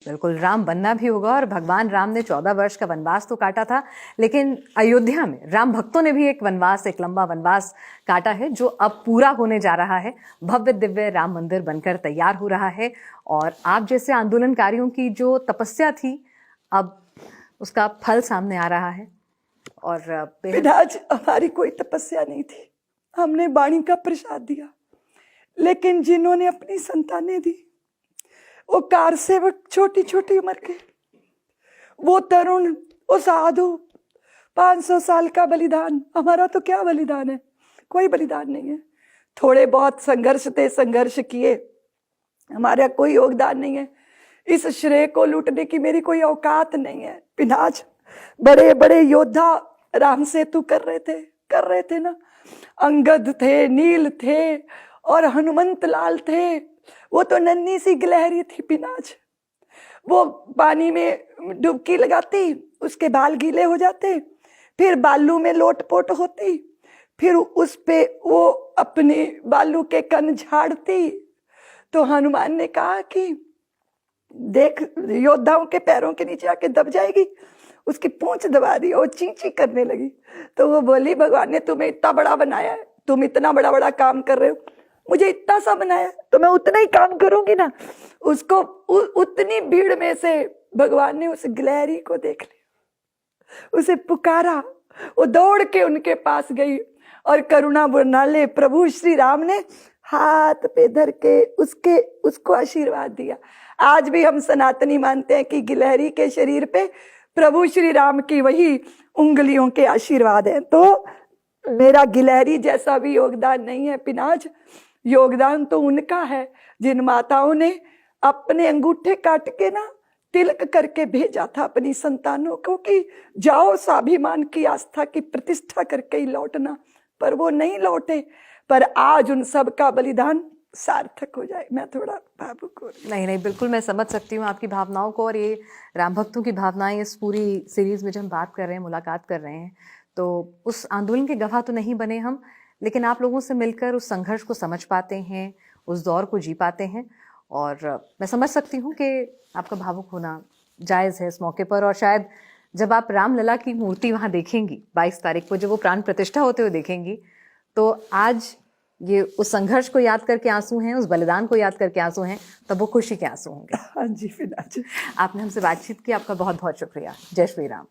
बिल्कुल, राम बनना भी होगा और भगवान राम ने 14 वर्ष का वनवास तो काटा था, लेकिन अयोध्या में राम भक्तों ने भी एक वनवास, एक लंबा वनवास काटा है जो अब पूरा होने जा रहा है। भव्य दिव्य राम मंदिर बनकर तैयार हो रहा है और आप जैसे आंदोलनकारियों की जो तपस्या थी, अब उसका फल सामने आ रहा है। और आज हमारी कोई तपस्या नहीं थी, हमने वाणी का प्रसाद दिया, लेकिन जिन्होंने अपनी संतानें दी, वो कार सेवक छोटी छोटी उम्र के, वो तरुण, वो साधु, 500 साल का बलिदान। हमारा तो क्या बलिदान है, कोई बलिदान नहीं है। थोड़े बहुत संघर्ष थे, संघर्ष किए, हमारा कोई योगदान नहीं है। इस श्रेय को लूटने की मेरी कोई औकात नहीं है। पिनाज बड़े बड़े योद्धा राम सेतु कर रहे थे ना। अंगद थे, नील थे और हनुमंत लाल थे। वो तो नन्ही सी गिलहरी थी पिनाज, वो पानी में डुबकी लगाती, उसके बाल गीले हो जाते, फिर बालू में लोटपोट होती, फिर उस पे वो अपने बालू के कण झाड़ती। तो हनुमान ने कहा कि देख, योद्धाओं के पैरों के नीचे आके दब जाएगी। उसकी पूंछ दबा दी और चींची करने लगी। तो वो बोली, भगवान ने तुम्हें इतना बड़ा बनाया है, तुम इतना बड़ा बड़ा काम कर रहे हो, मुझे इतना सा बनाया तो मैं उतना ही काम करूंगी ना। उसको उतनी भीड़ में से भगवान ने उस गिलहरी को देख लिया, उसे पुकारा, वो दौड़ के उनके पास गई और करुणा बरनाले प्रभु श्री राम ने हाथ पे धर के उसको आशीर्वाद दिया। आज भी हम सनातनी मानते हैं कि गिलहरी के शरीर पे प्रभु श्री राम की वही उंगलियों के आशीर्वाद है। तो मेरा गिलहरी जैसा भी योगदान नहीं है पिनाज, योगदान तो उनका है जिन माताओं ने अपने अंगूठे काट के ना तिलक करके भेजा था अपनी संतानों को कि जाओ स्वाभिमान की, आस्था की प्रतिष्ठा करके ही लौटना, पर वो नहीं लौटे। पर आज उन सब का बलिदान सार्थक हो जाए। मैं थोड़ा भावुक हो नहीं, बिल्कुल मैं समझ सकती हूँ आपकी भावनाओं को। और ये राम भक्तों की भावनाएं इस पूरी सीरीज में जब हम बात कर रहे हैं, मुलाकात कर रहे हैं, तो उस आंदोलन के गवाह तो नहीं बने हम, लेकिन आप लोगों से मिलकर उस संघर्ष को समझ पाते हैं, उस दौर को जी पाते हैं। और मैं समझ सकती हूँ कि आपका भावुक होना जायज़ है इस मौके पर। और शायद जब आप रामलला की मूर्ति वहाँ देखेंगी 22 तारीख को, जब वो प्राण प्रतिष्ठा होते हुए देखेंगी, तो आज ये उस संघर्ष को याद करके आंसू हैं, उस बलिदान को याद करके आंसू हैं, तब वो खुशी के आंसू होंगे। हाँ जी, फिर आपने हमसे बातचीत की, आपका बहुत बहुत शुक्रिया। जय श्री राम।